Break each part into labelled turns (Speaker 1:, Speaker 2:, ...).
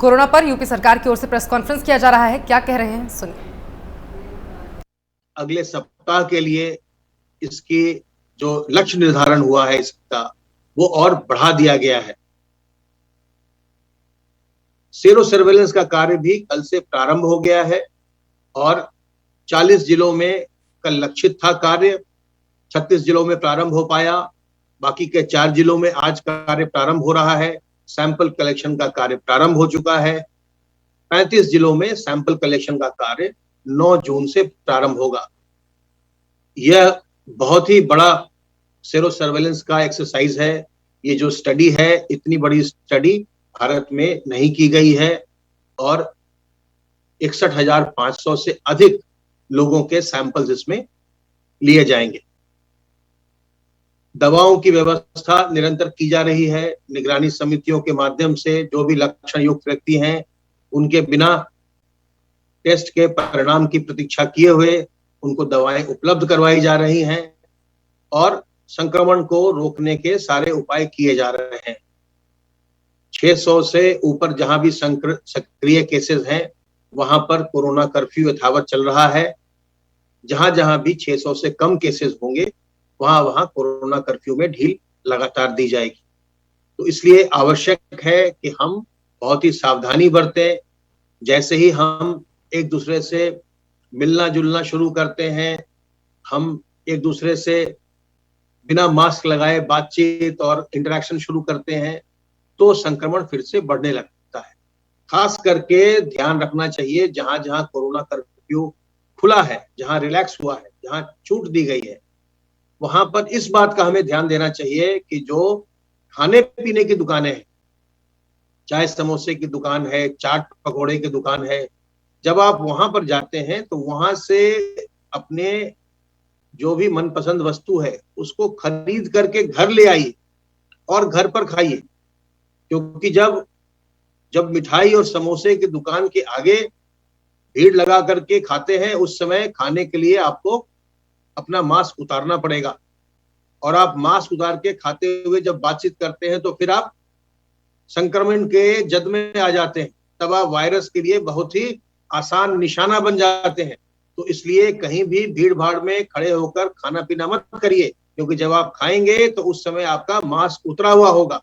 Speaker 1: Corona पर UP सरकार की ओर से प्रेस कॉन्फ्रेंस किया जा रहा है, क्या कह रहे हैं सुनिए।
Speaker 2: अगले सप्ताह के लिए इसकी जो लक्ष्य निर्धारण हुआ है इसका वो और बढ़ा दिया गया है। सीरो सर्वेलेंस का कार्य भी कल से प्रारंभ हो गया है और 40 जिलों में कल लक्षित था कार्य, 36 जिलों में प्रारंभ हो पाया, बाकी के 4 जिलों में आज कार्य प्रारंभ हो रहा है। सैंपल कलेक्शन का कार्य प्रारंभ हो चुका है। 35 जिलों में सैंपल कलेक्शन का कार्य 9 जून से प्रारंभ होगा। यह बहुत ही बड़ा सीरो सर्वेलेंस का एक्सरसाइज है। ये जो स्टडी है, इतनी बड़ी स्टडी भारत में नहीं की गई है और 61,500 से अधिक लोगों के सैंपल्स इसमें लिए जाएंगे। दवाओं की व्यवस्था निरंतर की जा रही है। निगरानी समितियों के माध्यम से जो भी लक्षण युक्त व्यक्ति हैं, उनके बिना टेस्ट के परिणाम की प्रतीक्षा किए हुए उनको दवाएं उपलब्ध करवाई जा रही हैं और संक्रमण को रोकने के सारे उपाय किए जा रहे हैं। 600 से ऊपर जहां भी सक्रिय केसेस हैं, वहां पर कोरोना कर्फ्यू यथावत चल रहा है। जहां जहां भी 600 से कम केसेस होंगे, वहां वहां कोरोना कर्फ्यू में ढील लगातार दी जाएगी। तो इसलिए आवश्यक है कि हम बहुत ही सावधानी बरतें। जैसे ही हम एक दूसरे से मिलना जुलना शुरू करते हैं, हम एक दूसरे से बिना मास्क लगाए बातचीत और इंटरेक्शन शुरू करते हैं, तो संक्रमण फिर से बढ़ने लगता है। खास करके ध्यान रखना चाहिए जहां जहां कोरोना कर्फ्यू खुला है, जहां रिलैक्स हुआ है, जहां छूट दी गई है, वहां पर इस बात का हमें ध्यान देना चाहिए कि जो खाने पीने की दुकानें हैं, चाहे समोसे की दुकान है, चाट पकौड़े की दुकान है, जब आप वहां पर जाते हैं तो वहां से अपने जो भी मनपसंद वस्तु है उसको खरीद करके घर ले आइए और घर पर खाइए। क्योंकि जब मिठाई और समोसे की दुकान के आगे भीड़ लगा करके खाते हैं, उस समय खाने के लिए आपको अपना मास्क उतारना पड़ेगा और आप मास्क उतार के खाते हुए जब बातचीत करते हैं तो फिर आप संक्रमण के जद में आ जाते हैं। तब आप वायरस के लिए बहुत ही आसान निशाना बन जाते हैं। तो इसलिए कहीं भी भीड़ भाड़ में खड़े होकर खाना पीना मत करिए, क्योंकि जब आप खाएंगे तो उस समय आपका मास्क उतरा हुआ होगा।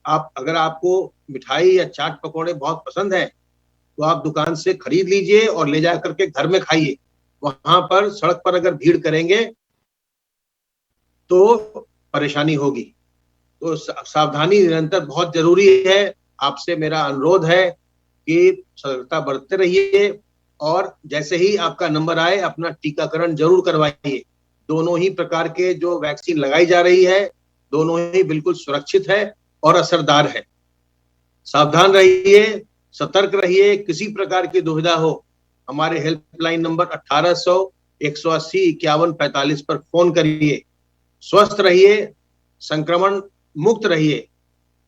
Speaker 2: अगर आपको मिठाई या चाट पकौड़े बहुत पसंद है तो आप दुकान से खरीद लीजिए और ले जा करके घर में खाइए। वहां पर सड़क पर अगर भीड़ करेंगे तो परेशानी होगी। तो सावधानी निरंतर बहुत जरूरी है। आपसे मेरा अनुरोध है कि सतर्कता बरतते रहिए और जैसे ही आपका नंबर आए अपना टीकाकरण जरूर करवाइए। दोनों ही प्रकार के जो वैक्सीन लगाई जा रही है, दोनों ही बिल्कुल सुरक्षित है और असरदार है। सावधान रहिए, सतर्क रहिए। किसी प्रकार की दुविधा हो, हमारे हेल्पलाइन नंबर 1800 180 51 45 पर फोन करिए। स्वस्थ रहिए, संक्रमण मुक्त रहिए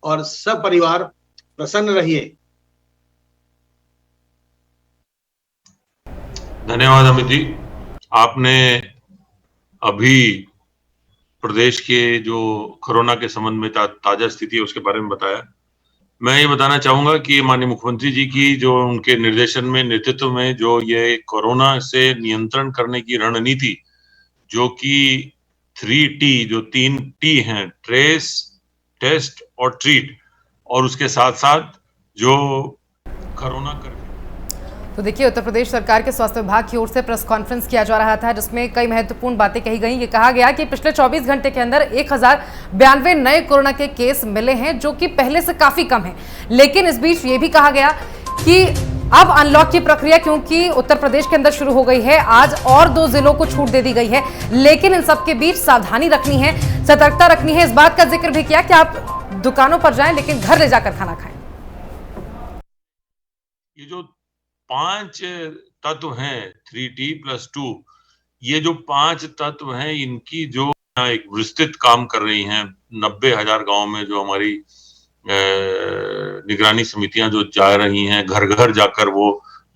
Speaker 2: और सपरिवार प्रसन्न रहिए।
Speaker 3: धन्यवाद अमित जी। आपने अभी प्रदेश के जो कोरोना के संबंध में ताजा स्थिति है उसके बारे में बताया। मैं ये बताना चाहूंगा कि माननीय मुख्यमंत्री जी की जो उनके निर्देशन में, नेतृत्व में जो ये कोरोना से नियंत्रण करने की रणनीति, जो कि 3T, जो 3T हैं, ट्रेस, टेस्ट और ट्रीट, और उसके साथ साथ जो कोरोना कर।
Speaker 1: तो देखिए, उत्तर प्रदेश सरकार के स्वास्थ्य विभाग की ओर से प्रेस कॉन्फ्रेंस किया जा रहा था, जिसमें कई महत्वपूर्ण बातें कही गई। ये कहा गया कि पिछले 24 घंटे के अंदर 1092 नए कोरोना के केस मिले हैं, जो कि पहले से काफी कम है। लेकिन इस बीच ये भी कहा गया कि अब अनलॉक की प्रक्रिया क्योंकि उत्तर प्रदेश के अंदर शुरू हो गई है, आज और 2 जिलों को छूट दे दी गई है। लेकिन इन सबके बीच सावधानी रखनी है, सतर्कता रखनी है। इस बात का जिक्र भी किया कि आप दुकानों पर जाएं लेकिन घर ले जाकर खाना खाएं।
Speaker 3: ये जो 5 तत्व हैं, 3T+2, ये जो 5 तत्व हैं, इनकी जो एक विस्तृत काम कर रही हैं 90,000 गांव में, जो हमारी निगरानी समितियां जो जा रही हैं, घर घर जाकर वो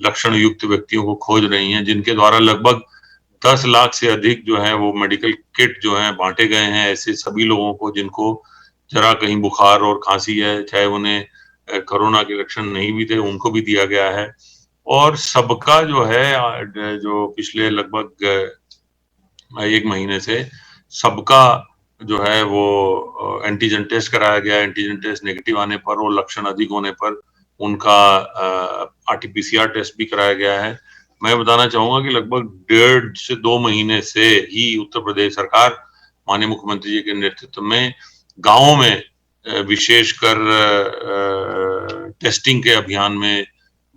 Speaker 3: लक्षण युक्त व्यक्तियों को खोज रही हैं, जिनके द्वारा लगभग 10 लाख से अधिक जो है वो मेडिकल किट जो हैं बांटे गए हैं ऐसे सभी लोगों को जिनको जरा कहीं बुखार और खांसी है, चाहे उन्हें कोरोना के लक्षण नहीं भी थे उनको भी दिया गया है। और सबका जो है जो पिछले लगभग 1 महीने से सबका जो है वो एंटीजन टेस्ट कराया गया। एंटीजन टेस्ट नेगेटिव आने पर और लक्षण अधिक होने पर उनका आरटी-पीसीआर टेस्ट भी कराया गया है। मैं बताना चाहूंगा कि लगभग 1.5 से 2 महीने से ही उत्तर प्रदेश सरकार माननीय मुख्यमंत्री जी के नेतृत्व में गांवों में विशेषकर टेस्टिंग के अभियान में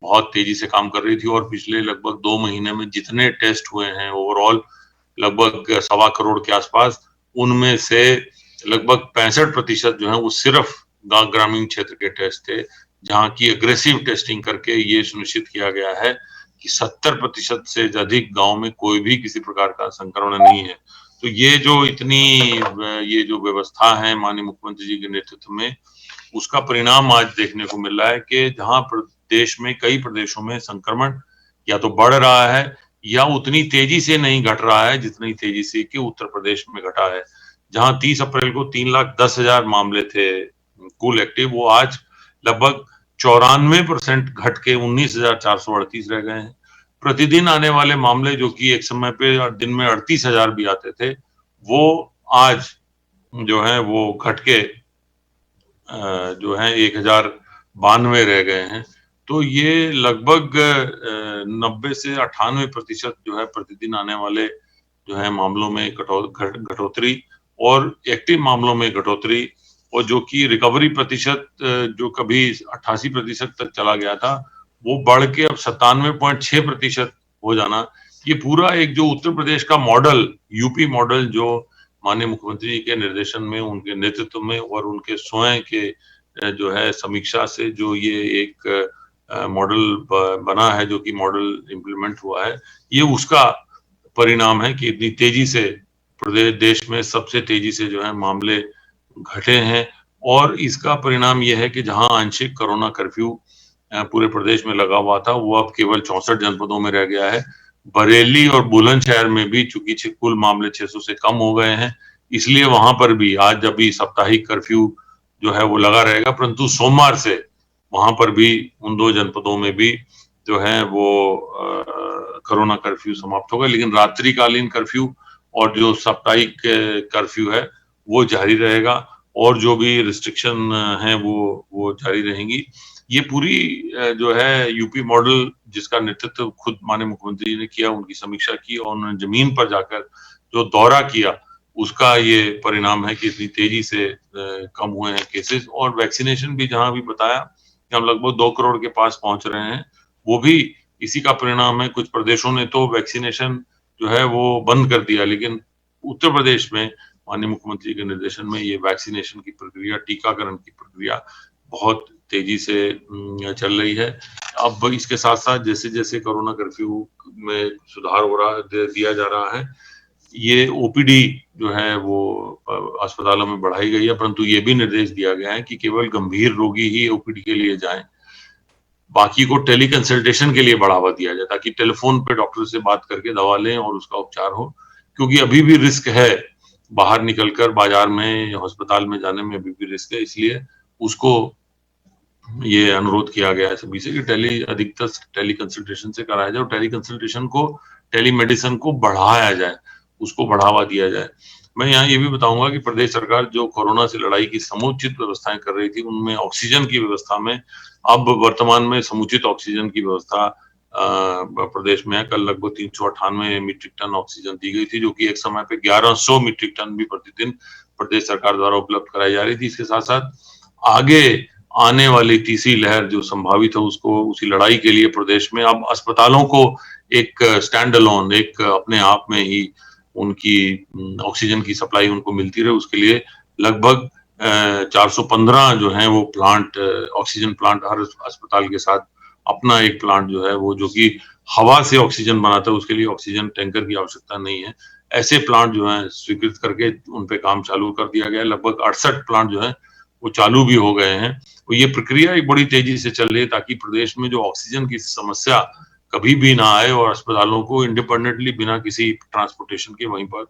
Speaker 3: बहुत तेजी से काम कर रही थी। और पिछले लगभग 2 महीने में जितने टेस्ट हुए हैं ओवरऑल लगभग 1.25 करोड़ के आसपास, उनमें से लगभग 65% जो है वो सिर्फ ग्रामीण क्षेत्र के टेस्ट थे, जहां की एग्रेसिव टेस्टिंग करके ये सुनिश्चित किया गया है कि 70% से अधिक गांव में कोई भी किसी प्रकार का संक्रमण नहीं है। तो ये जो व्यवस्था है माननीय मुख्यमंत्री जी के नेतृत्व में, उसका परिणाम आज देखने को मिल रहा है कि जहां देश में कई प्रदेशों में संक्रमण या तो बढ़ रहा है या उतनी तेजी से नहीं घट रहा है जितनी तेजी से कि उत्तर प्रदेश में घटा है। जहां 30 अप्रैल को 3,10,000 मामले थे कुल एक्टिव, वो आज लगभग 94% घट के 19,438 रह गए हैं। प्रतिदिन आने वाले मामले जो कि एक समय पे दिन में 38,000 भी आते थे, वो आज जो है वो घट के जो है 1,092 रह गए हैं। तो ये लगभग 90 से 98% जो है प्रतिदिन आने वाले जो है मामलों में घटोतरी और एक्टिव मामलों में घटोतरी, और जो कि रिकवरी प्रतिशत जो कभी 88% तक चला गया था, वो बढ़ के अब 97.6% हो जाना, ये पूरा एक जो उत्तर प्रदेश का मॉडल, यूपी मॉडल जो माननीय मुख्यमंत्री जी के निर्देशन में, उनके नेतृत्व में और उनके स्वयं के जो है समीक्षा से जो ये एक मॉडल बना है, जो कि मॉडल इम्प्लीमेंट हुआ है, ये उसका परिणाम है कि इतनी तेजी से प्रदेश देश में सबसे तेजी से जो है मामले घटे हैं। और इसका परिणाम यह है कि जहां आंशिक कोरोना कर्फ्यू पूरे प्रदेश में लगा हुआ था, वो अब केवल 64 जनपदों में रह गया है। बरेली और बुलंदशहर में भी चूंकि कुल मामले 600 से कम हो गए हैं, इसलिए वहां पर भी आज अभी साप्ताहिक कर्फ्यू जो है वो लगा रहेगा, परंतु सोमवार से वहां पर भी उन 2 जनपदों में भी जो है वो कोरोना कर्फ्यू समाप्त होगा। लेकिन रात्रिकालीन कर्फ्यू और जो साप्ताहिक कर्फ्यू है वो जारी रहेगा, और जो भी रिस्ट्रिक्शन है वो जारी रहेंगी। ये पूरी जो है यूपी मॉडल जिसका नेतृत्व खुद माननीय मुख्यमंत्री जी ने किया, उनकी समीक्षा की और उन्होंने जमीन पर जाकर जो दौरा किया, उसका ये परिणाम है कि इतनी तेजी से कम हुए हैं केसेस। और वैक्सीनेशन भी जहां भी बताया कि हम लगभग 2 करोड़ के पास पहुंच रहे हैं, वो भी इसी का परिणाम है। कुछ प्रदेशों ने तो वैक्सीनेशन जो है वो बंद कर दिया, लेकिन उत्तर प्रदेश में माननीय मुख्यमंत्री के निर्देशन में ये वैक्सीनेशन की प्रक्रिया, टीकाकरण की प्रक्रिया बहुत तेजी से चल रही है। अब इसके साथ साथ जैसे जैसे कोरोना कर्फ्यू में सुधार हो रहा दिया जा रहा है, ये ओपीडी जो है वो अस्पतालों में बढ़ाई गई है, परंतु ये भी निर्देश दिया गया है कि केवल गंभीर रोगी ही ओपीडी के लिए जाएं, बाकी को टेली कंसल्टेशन के लिए बढ़ावा दिया जाए, ताकि टेलीफोन पे डॉक्टर से बात करके दवा लें और उसका उपचार हो। क्योंकि अभी भी रिस्क है, बाहर निकलकर बाजार में या अस्पताल में जाने में अभी भी रिस्क है, इसलिए उसको ये अनुरोध किया गया है सभी से कि अधिकतर टेली कंसल्टेशन से कराया जाए और टेली कंसल्टेशन को, टेली मेडिसिन को बढ़ाया जाए, उसको बढ़ावा दिया जाए। मैं यहाँ ये भी बताऊंगा कि प्रदेश सरकार जो कोरोना से लड़ाई की समुचित व्यवस्थाएं कर रही थी, उनमें ऑक्सीजन की व्यवस्था में अब वर्तमान में समुचित ऑक्सीजन की व्यवस्था प्रदेश में है। कल लगभग 398 मीट्रिक टन ऑक्सीजन दी गई थी, जो कि एक समय पे 1100 मीट्रिक टन भी प्रतिदिन प्रदेश सरकार द्वारा उपलब्ध कराई जा रही थी। इसके साथ साथ आगे आने वाली तीसरी लहर जो संभावित है, उसको, उसी लड़ाई के लिए प्रदेश में अब अस्पतालों को एक स्टैंड अलोन, एक अपने आप में ही उनकी ऑक्सीजन की सप्लाई उनको मिलती रहे, उसके लिए लगभग 415 जो है वो प्लांट, ऑक्सीजन प्लांट, हर अस्पताल के साथ अपना एक प्लांट जो है वो, जो कि हवा से ऑक्सीजन बनाता है, उसके लिए ऑक्सीजन टैंकर की आवश्यकता नहीं है, ऐसे प्लांट जो है स्वीकृत करके उन पे काम चालू कर दिया गया है। लगभग 68 प्लांट जो है वो चालू भी हो गए हैं। तो ये प्रक्रिया एक बड़ी तेजी से चल रही है, ताकि प्रदेश में जो ऑक्सीजन की समस्या कभी भी ना आए और अस्पतालों को इंडिपेंडेंटली बिना किसी ट्रांसपोर्टेशन के वहीं पर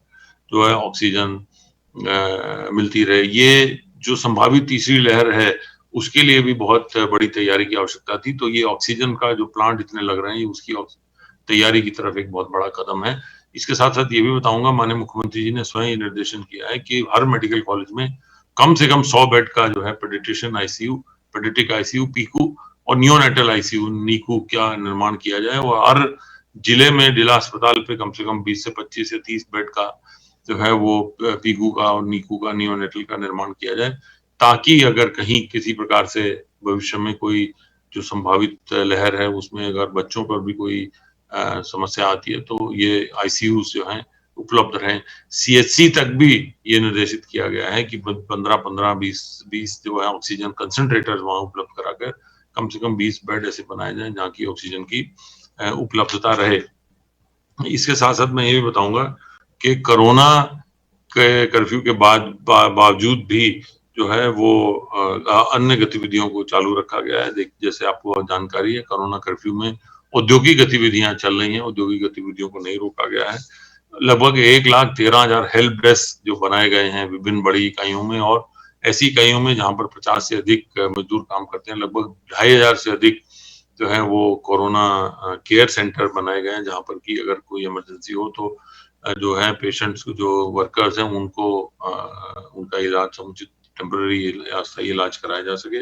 Speaker 3: जो है ऑक्सीजन मिलती रहे। ये जो संभावित तीसरी लहर है, उसके लिए भी बहुत बड़ी तैयारी की आवश्यकता थी। तो ये ऑक्सीजन का जो प्लांट इतने लग रहे हैं, उसकी तैयारी की तरफ एक बहुत बड़ा कदम है। इसके साथ-साथ ये भी बताऊँगा, माननीय मुख्यमंत्री जी ने स्वयं ये निर्देशन किया है कि हर मेडिकल कॉलेज में कम से कम 100 बेड का जो है paediatrician ICU, paediatric ICU, Piku और नियोनेटल आईसीयू, नीकू का निर्माण किया जाए और हर जिले में जिला अस्पताल पे कम से कम 20 से 25 से 30 बेड का जो है वो पीकू का और नीकू का, नियोनेटल का निर्माण किया जाए, ताकि अगर कहीं किसी प्रकार से भविष्य में कोई जो संभावित लहर है उसमें अगर बच्चों पर भी कोई समस्या आती है तो ये आईसीयूज जो हैं उपलब्ध रहें। सीएचसी तक भी ये निर्देशित किया गया है कि 15-15, 20 जो है ऑक्सीजन कंसंट्रेटर्स वहां उपलब्ध कराकर कम से कम 20 बेड ऐसे बनाए जाएं जहां की ऑक्सीजन की उपलब्धता रहे। इसके साथ साथ मैं ये भी बताऊंगा कि कोरोना के कर्फ्यू के बावजूद भी जो है वो अन्य गतिविधियों को चालू रखा गया है। जैसे आपको जानकारी है, कोरोना कर्फ्यू में औद्योगिक गतिविधियां चल रही हैं, औद्योगिक गतिविधियों को नहीं रोका गया है। लगभग 1,13,000 हेल्प डेस्क जो बनाए गए हैं विभिन्न बड़ी इकाइयों में और ऐसी इकाइयों में जहां पर 50 से अधिक मजदूर काम करते हैं। लगभग 2,500 से अधिक जो है वो कोरोना केयर सेंटर बनाए गए हैं, जहां पर कि अगर कोई इमरजेंसी हो तो जो है पेशेंट्स जो वर्कर्स हैं उनको उनका इलाज समुचित टेम्पररी या सही इलाज कराया जा सके।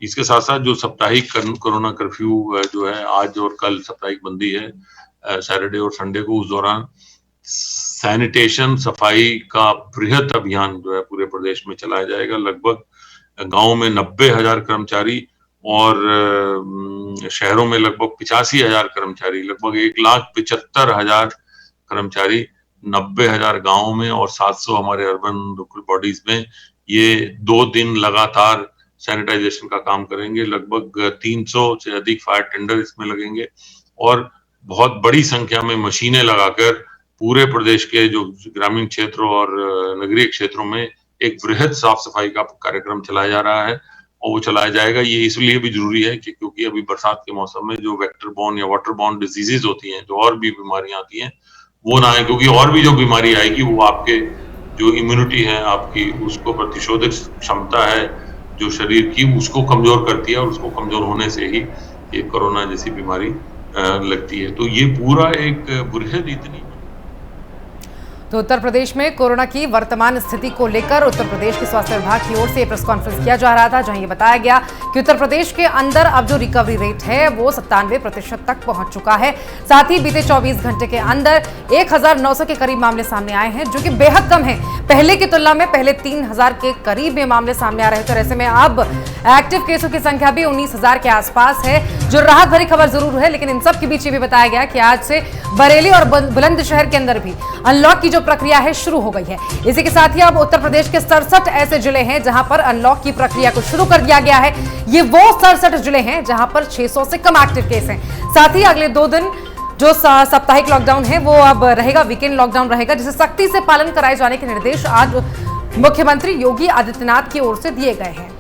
Speaker 3: इसके साथ साथ जो साप्ताहिक कोरोना कर्फ्यू जो है, आज और कल साप्ताहिक बंदी है, सैटरडे और संडे को, उस दौरान सैनिटेशन सफाई का बृहद अभियान जो है पूरे प्रदेश में चलाया जाएगा। लगभग गांव में 90,000 कर्मचारी और शहरों में लगभग 85,000 कर्मचारी, लगभग 1,75,000 कर्मचारी 90,000 गाँव में और 700 हमारे अर्बन लोकल बॉडीज में ये 2 दिन लगातार सैनिटाइजेशन का काम करेंगे। लगभग 300 से अधिक फायर टेंडर इसमें लगेंगे और बहुत बड़ी संख्या में मशीनें लगाकर पूरे प्रदेश के जो ग्रामीण क्षेत्रों और नगरीय क्षेत्रों में एक बृहद साफ सफाई का कार्यक्रम चलाया जा रहा है और वो चलाया जाएगा। ये इसलिए भी जरूरी है कि क्योंकि अभी बरसात के मौसम में जो वेक्टर बॉर्न या वाटर बॉर्न डिजीजेज होती हैं, जो और भी बीमारियां आती हैं, वो ना आए, क्योंकि और भी जो बीमारी आएगी वो आपके जो इम्यूनिटी है आपकी, उसको प्रतिशोधक क्षमता है जो शरीर की, उसको कमजोर करती है और उसको कमजोर होने से ही ये कोरोना जैसी बीमारी लगती है। तो ये पूरा एक बृहद इतनी।
Speaker 1: तो उत्तर प्रदेश में कोरोना की वर्तमान स्थिति को लेकर उत्तर प्रदेश के स्वास्थ्य विभाग की ओर से प्रेस कॉन्फ्रेंस किया जा रहा था, जहां ये बताया गया कि उत्तर प्रदेश के अंदर अब जो रिकवरी रेट है वो 97% तक पहुंच चुका है। साथ ही बीते 24 घंटे के अंदर 1,900 के करीब मामले सामने आए हैं, जो कि बेहद कम है। पहले की तुलना में पहले 3,000 के करीब ये मामले सामने आ रहे थे। ऐसे में अब एक्टिव केसों की संख्या भी 19,000 के आसपास है, जो राहत भरी खबर जरूर है। लेकिन इन सब के बीच ये भी बताया गया कि आज से बरेली और बुलंदशहर के अंदर भी अनलॉक की जो प्रक्रिया है शुरू हो गई है। इसी के साथ ही अब उत्तर प्रदेश के 67 ऐसे जिले हैं जहां पर अनलॉक की प्रक्रिया को शुरू कर दिया गया है। ये वो 67 जिले हैं जहां पर 600 से कम एक्टिव केस हैं। साथ ही अगले 2 दिन जो साप्ताहिक लॉकडाउन है वो अब रहेगा, वीकेंड लॉकडाउन रहेगा, जिसे सख्ती से पालन कराए जाने के निर्देश आज मुख्यमंत्री योगी आदित्यनाथ की ओर से दिए गए हैं।